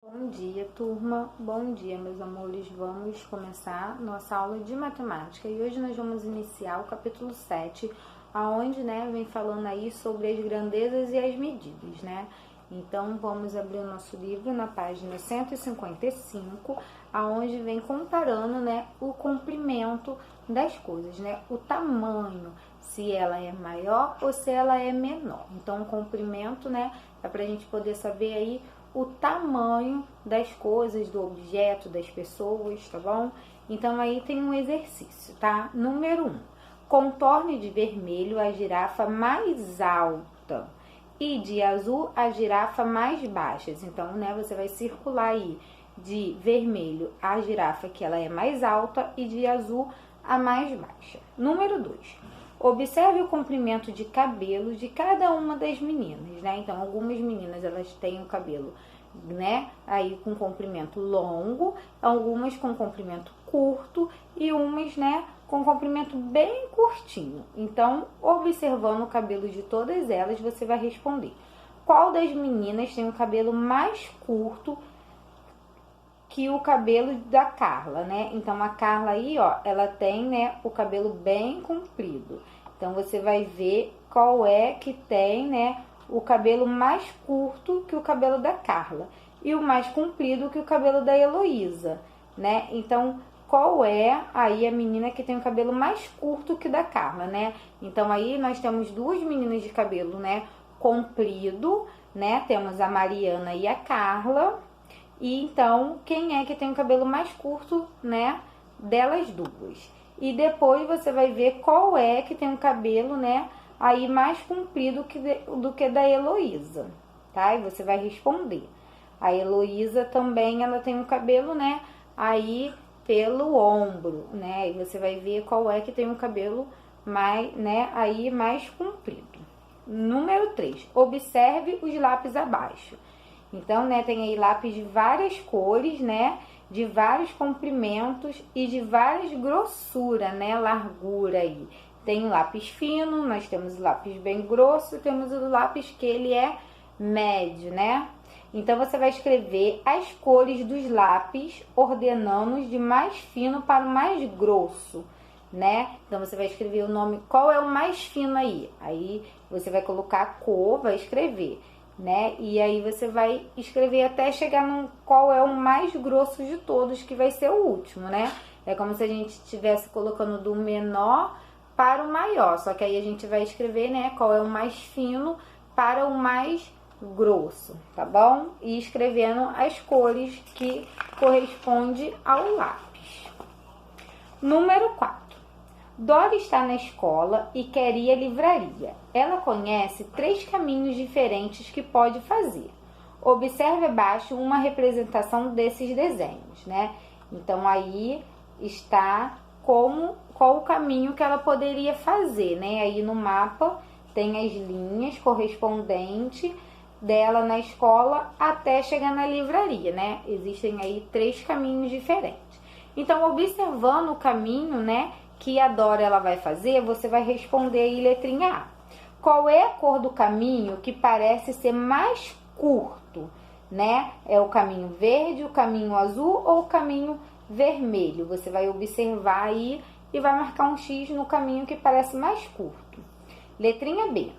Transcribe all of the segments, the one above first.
Bom dia, turma. Bom dia, meus amores. Vamos começar nossa aula de matemática e hoje nós vamos iniciar o capítulo 7, aonde, vem falando aí sobre as grandezas e as medidas, Então, vamos abrir o nosso livro na página 155, aonde vem comparando, o comprimento das coisas, o tamanho, se ela é maior ou se ela é menor. Então, o comprimento, é pra gente poder saber aí o tamanho das coisas, do objeto, das pessoas, tá bom? Então, aí tem um exercício, tá? Número 1. Contorne de vermelho a girafa mais alta e de azul a girafa mais baixa. Então, você vai circular aí de vermelho a girafa que ela é mais alta e de azul a mais baixa. Número 2. Observe o comprimento de cabelo de cada uma das meninas, Então, algumas meninas, elas têm o cabelo, aí com comprimento longo, algumas com comprimento curto e umas, com comprimento bem curtinho. Então, observando o cabelo de todas elas, você vai responder: qual das meninas tem o cabelo mais curto que o cabelo da Carla, Então, a Carla aí, ó, ela tem, o cabelo bem comprido. Então, você vai ver qual é que tem, o cabelo mais curto que o cabelo da Carla e o mais comprido que o cabelo da Heloísa, Então, qual é aí a menina que tem o cabelo mais curto que da Carla, Então, aí nós temos duas meninas de cabelo, comprido, Temos a Mariana e a Carla. E então, quem é que tem o cabelo mais curto, delas duas? E depois você vai ver qual é que tem o cabelo, aí mais comprido do que da Heloísa, tá? E você vai responder. A Heloísa também, ela tem o cabelo, aí pelo ombro, E você vai ver qual é que tem o cabelo mais, aí mais comprido. Número 3. Observe os lápis abaixo. Então, tem aí lápis de várias cores, de vários comprimentos e de várias grossura, largura aí. Tem o lápis fino, nós temos o lápis bem grosso, temos o lápis que ele é médio, Então, você vai escrever as cores dos lápis, ordenando de mais fino para o mais grosso, Então, você vai escrever o nome, qual é o mais fino aí? Aí, você vai colocar a cor, vai escrever, E aí você vai escrever até chegar no qual é o mais grosso de todos, que vai ser o último, É como se a gente estivesse colocando do menor para o maior, só que aí a gente vai escrever, qual é o mais fino para o mais grosso, tá bom? E escrevendo as cores que corresponde ao lápis. Número 4. Dora está na escola e quer ir à livraria. Ela conhece 3 caminhos diferentes que pode fazer. Observe abaixo uma representação desses desenhos, Então, aí está qual o caminho que ela poderia fazer, Aí no mapa tem as linhas correspondentes dela na escola até chegar na livraria, Existem aí 3 caminhos diferentes. Então, observando o caminho, que a Dora ela vai fazer, você vai responder aí letrinha A. Qual é a cor do caminho que parece ser mais curto, É o caminho verde, o caminho azul ou o caminho vermelho? Você vai observar aí e vai marcar um X no caminho que parece mais curto. Letrinha B.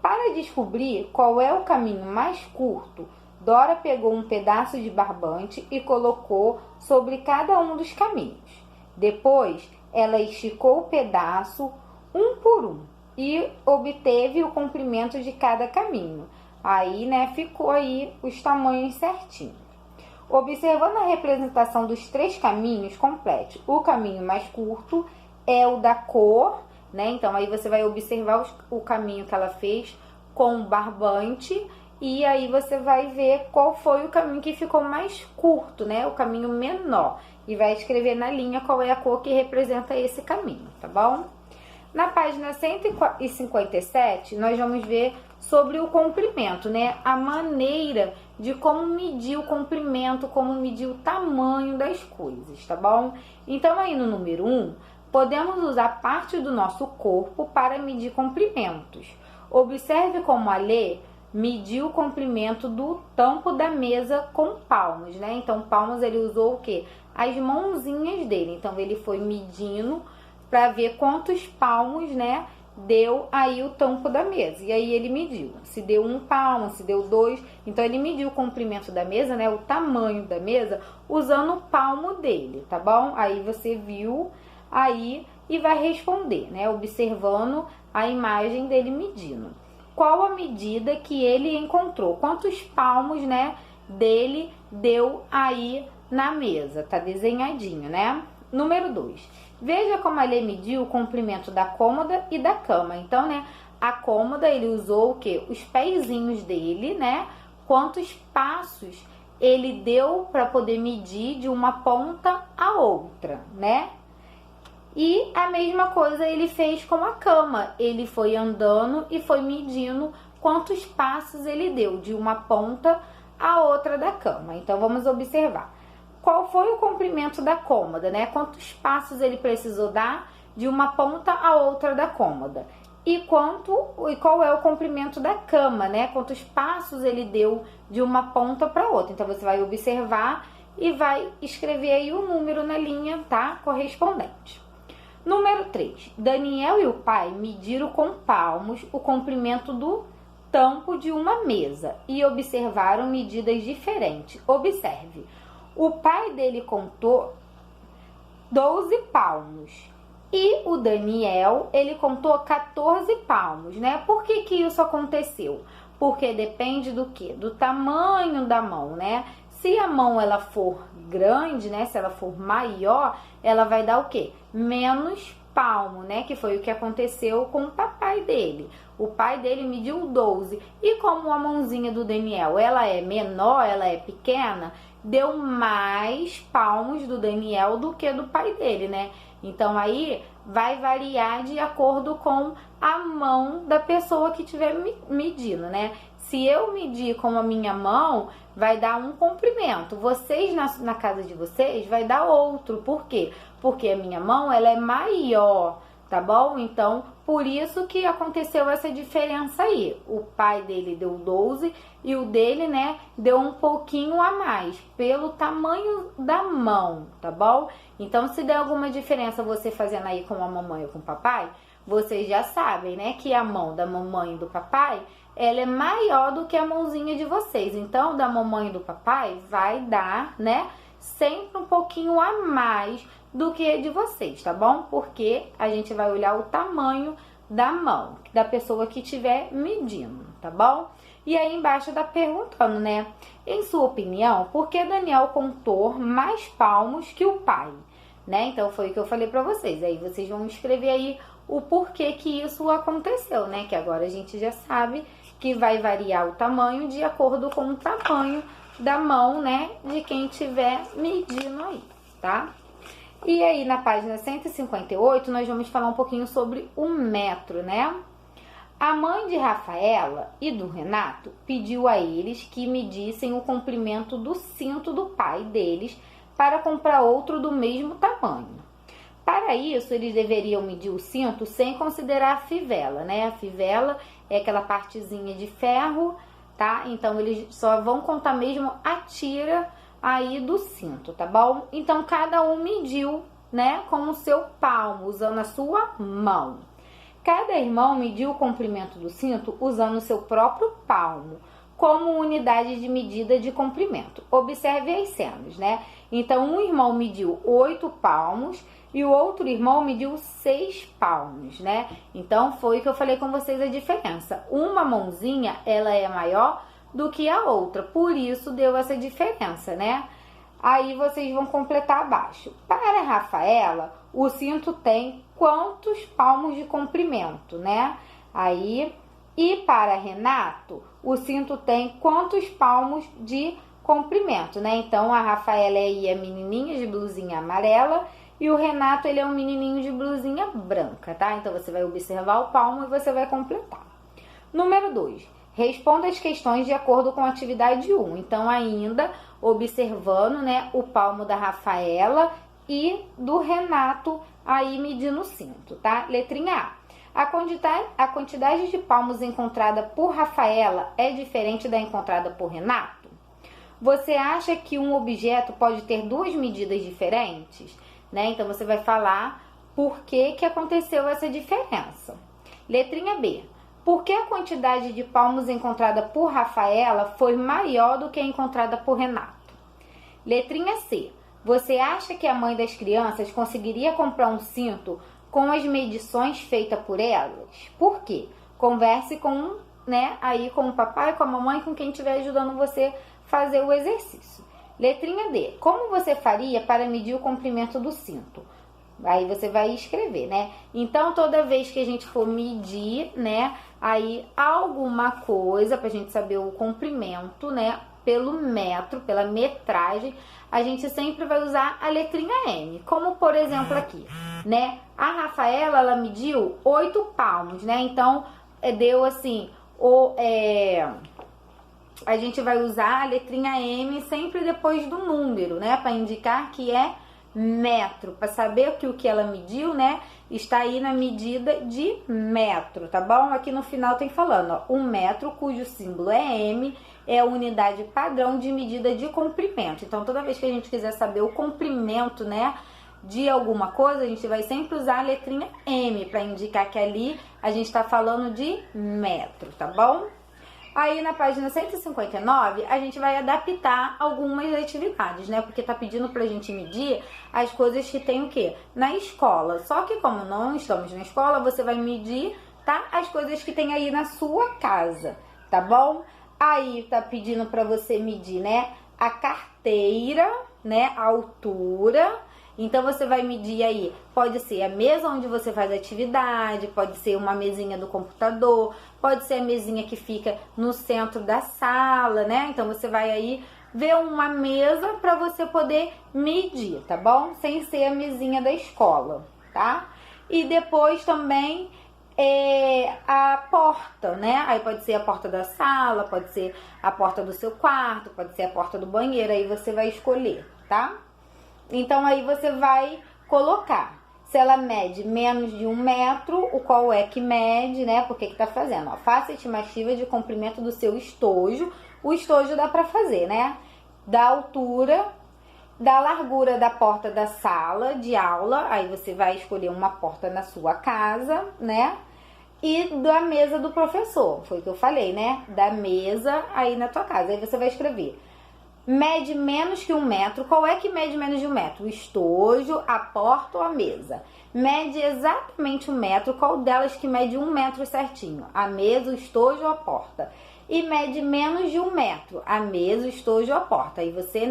Para descobrir qual é o caminho mais curto, Dora pegou um pedaço de barbante e colocou sobre cada um dos caminhos. Depois, ela esticou o pedaço um por um e obteve o comprimento de cada caminho. Aí, ficou aí os tamanhos certinhos. Observando a representação dos 3 caminhos, complete. O caminho mais curto é o da cor, Então, aí você vai observar o caminho que ela fez com o barbante e aí você vai ver qual foi o caminho que ficou mais curto, o caminho menor. E vai escrever na linha qual é a cor que representa esse caminho, tá bom? Na página 157, nós vamos ver sobre o comprimento, A maneira de como medir o comprimento, como medir o tamanho das coisas, tá bom? Então, aí no número 1, podemos usar parte do nosso corpo para medir comprimentos. Observe como a Lê mediu o comprimento do tampo da mesa com palmos, né? Então, palmos ele usou o quê? As mãozinhas dele. Então, ele foi medindo para ver quantos palmos, né, deu aí o tampo da mesa. E aí ele mediu. Se deu 1 palmo, se deu 2. Então, ele mediu o comprimento da mesa, né, o tamanho da mesa, usando o palmo dele, tá bom? Aí você viu aí e vai responder, né, observando a imagem dele medindo. Qual a medida que ele encontrou? Quantos palmos, né, dele deu aí na mesa? Tá desenhadinho, né? Número 2. Veja como ele mediu o comprimento da cômoda e da cama. Então, né, a cômoda ele usou o quê? Os pezinhos dele, né? Quantos passos ele deu para poder medir de uma ponta a outra, né? E a mesma coisa ele fez com a cama. Ele foi andando e foi medindo quantos passos ele deu de uma ponta a outra da cama. Então, vamos observar. Qual foi o comprimento da cômoda, né? Quantos passos ele precisou dar de uma ponta a outra da cômoda? E qual é o comprimento da cama, né? Quantos passos ele deu de uma ponta para outra? Então, você vai observar e vai escrever aí o número na linha, tá? Correspondente. Número 3. Daniel e o pai mediram com palmos o comprimento do tampo de uma mesa e observaram medidas diferentes. Observe. O pai dele contou 12 palmos e o Daniel, ele contou 14 palmos, né? Por que que isso aconteceu? Porque depende do quê? Do tamanho da mão, né? Se a mão ela for grande, né? Se ela for maior, ela vai dar o quê? Menos palmo, né? Que foi o que aconteceu com o papai dele. O pai dele mediu 12. E como a mãozinha do Daniel, ela é menor, ela é pequena, deu mais palmos do Daniel do que do pai dele, né? Então, aí vai variar de acordo com a mão da pessoa que estiver medindo, né? Se eu medir com a minha mão, vai dar um comprimento. Vocês, na casa de vocês, vai dar outro. Por quê? Porque a minha mão, ela é maior, tá bom? Então, por isso que aconteceu essa diferença aí. O pai dele deu 12 e o dele, né, deu um pouquinho a mais, pelo tamanho da mão, tá bom? Então, se der alguma diferença você fazendo aí com a mamãe ou com o papai, vocês já sabem, né, que a mão da mamãe e do papai, ela é maior do que a mãozinha de vocês. Então, da mamãe e do papai vai dar, né, sempre um pouquinho a mais do que a de vocês, tá bom? Porque a gente vai olhar o tamanho da mão da pessoa que estiver medindo, tá bom? E aí embaixo tá perguntando, né? Em sua opinião, por que Daniel contou mais palmos que o pai? Né? Então foi o que eu falei pra vocês. Aí vocês vão escrever aí o porquê que isso aconteceu, né? Que agora a gente já sabe que vai variar o tamanho de acordo com o tamanho da mão, né? De quem estiver medindo aí, tá? E aí na página 158 nós vamos falar um pouquinho sobre o metro, né? A mãe de Rafaela e do Renato pediu a eles que medissem o comprimento do cinto do pai deles para comprar outro do mesmo tamanho. Para isso, eles deveriam medir o cinto sem considerar a fivela, né? A fivela é aquela partezinha de ferro, tá? Então, eles só vão contar mesmo a tira aí do cinto, tá bom? Então, cada um mediu, né, com o seu palmo, usando a sua mão. Cada irmão mediu o comprimento do cinto usando o seu próprio palmo, como unidade de medida de comprimento. Observe as cenas, né? Então, um irmão mediu 8 palmos e o outro irmão mediu 6 palmos, né? Então, foi o que eu falei com vocês a diferença. Uma mãozinha, ela é maior do que a outra, por isso deu essa diferença, né? Aí vocês vão completar abaixo. Para a Rafaela, o cinto tem quantos palmos de comprimento, né? Aí, e para Renato, o cinto tem quantos palmos de comprimento, né? Então, a Rafaela aí é menininha de blusinha amarela e o Renato, ele é um menininho de blusinha branca, tá? Então, você vai observar o palmo e você vai completar. Número 2. Responda as questões de acordo com a atividade 1. Então, ainda observando, né, o palmo da Rafaela e do Renato aí medindo o cinto, tá? Letrinha A. A quantidade de palmos encontrada por Rafaela é diferente da encontrada por Renato? Você acha que um objeto pode ter duas medidas diferentes? Né? Então, você vai falar por que aconteceu essa diferença. Letrinha B. Por que a quantidade de palmos encontrada por Rafaela foi maior do que a encontrada por Renato? Letrinha C. Você acha que a mãe das crianças conseguiria comprar um cinto com as medições feitas por elas? Por quê? Converse com, aí com o papai, com a mamãe, com quem estiver ajudando você a fazer o exercício. Letrinha D. Como você faria para medir o comprimento do cinto? Aí você vai escrever, Então, toda vez que a gente for medir, aí alguma coisa, pra gente saber o comprimento, pelo metro, pela metragem, a gente sempre vai usar a letrinha M. Como, por exemplo, aqui, A Rafaela, ela mediu 8 palmos, Então, deu assim, a gente vai usar a letrinha M sempre depois do número, para indicar que é metro, para saber que o que ela mediu, está aí na medida de metro, tá bom? Aqui no final tem falando, ó, um metro, cujo símbolo é M, é a unidade padrão de medida de comprimento. Então, toda vez que a gente quiser saber o comprimento, de alguma coisa, a gente vai sempre usar a letrinha M, para indicar que ali a gente está falando de metro, tá bom? Aí na página 159, a gente vai adaptar algumas atividades, Porque tá pedindo pra gente medir as coisas que tem o quê? Na escola. Só que como não estamos na escola, você vai medir, tá? As coisas que tem aí na sua casa, tá bom? Aí tá pedindo pra você medir, a carteira, a altura. Então, você vai medir aí, pode ser a mesa onde você faz a atividade, pode ser uma mesinha do computador, pode ser a mesinha que fica no centro da sala, Então, você vai aí ver uma mesa para você poder medir, tá bom? Sem ser a mesinha da escola, tá? E depois também a porta, Aí pode ser a porta da sala, pode ser a porta do seu quarto, pode ser a porta do banheiro, aí você vai escolher, tá? Então, aí você vai colocar, se ela mede menos de 1 metro, o qual é que mede, Porque que tá fazendo, ó, faça a estimativa de comprimento do seu estojo. O estojo dá pra fazer, Da altura, da largura da porta da sala de aula, aí você vai escolher uma porta na sua casa, E da mesa do professor, foi o que eu falei, Da mesa aí na tua casa, aí você vai escrever. Mede menos que 1 metro. Qual é que mede menos de 1 metro? O estojo, a porta ou a mesa? Mede exatamente 1 metro. Qual delas que mede 1 metro certinho? A mesa, o estojo ou a porta? E mede menos de 1 metro. A mesa, o estojo ou a porta? Aí você,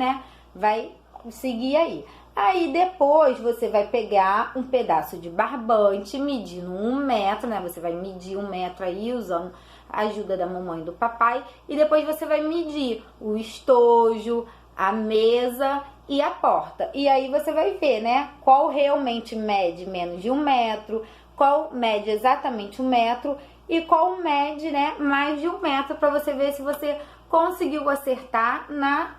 vai seguir aí. Aí depois você vai pegar um pedaço de barbante, medindo 1 metro, Você vai medir 1 metro aí usando a ajuda da mamãe e do papai. E depois você vai medir o estojo, a mesa e a porta. E aí você vai ver, qual realmente mede menos de 1 metro, qual mede exatamente 1 metro e qual mede, mais de 1 metro, para você ver se você conseguiu acertar na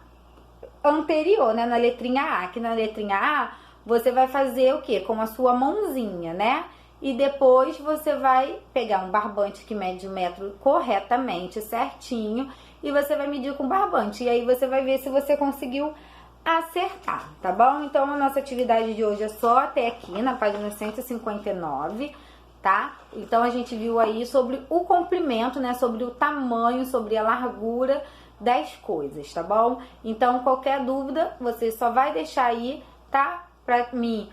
anterior, na letrinha A. Que na letrinha A você vai fazer o quê? Com a sua mãozinha, E depois você vai pegar um barbante que mede 1 metro corretamente, certinho, e você vai medir com o barbante. E aí você vai ver se você conseguiu acertar, tá bom? Então, a nossa atividade de hoje é só até aqui, na página 159, tá? Então, a gente viu aí sobre o comprimento, sobre o tamanho, sobre a largura das coisas, tá bom? Então, qualquer dúvida, você só vai deixar aí, tá? Pra mim,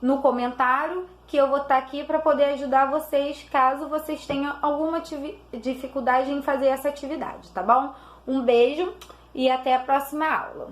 no comentário, que eu vou estar aqui para poder ajudar vocês, caso vocês tenham alguma dificuldade em fazer essa atividade, tá bom? Um beijo e até a próxima aula.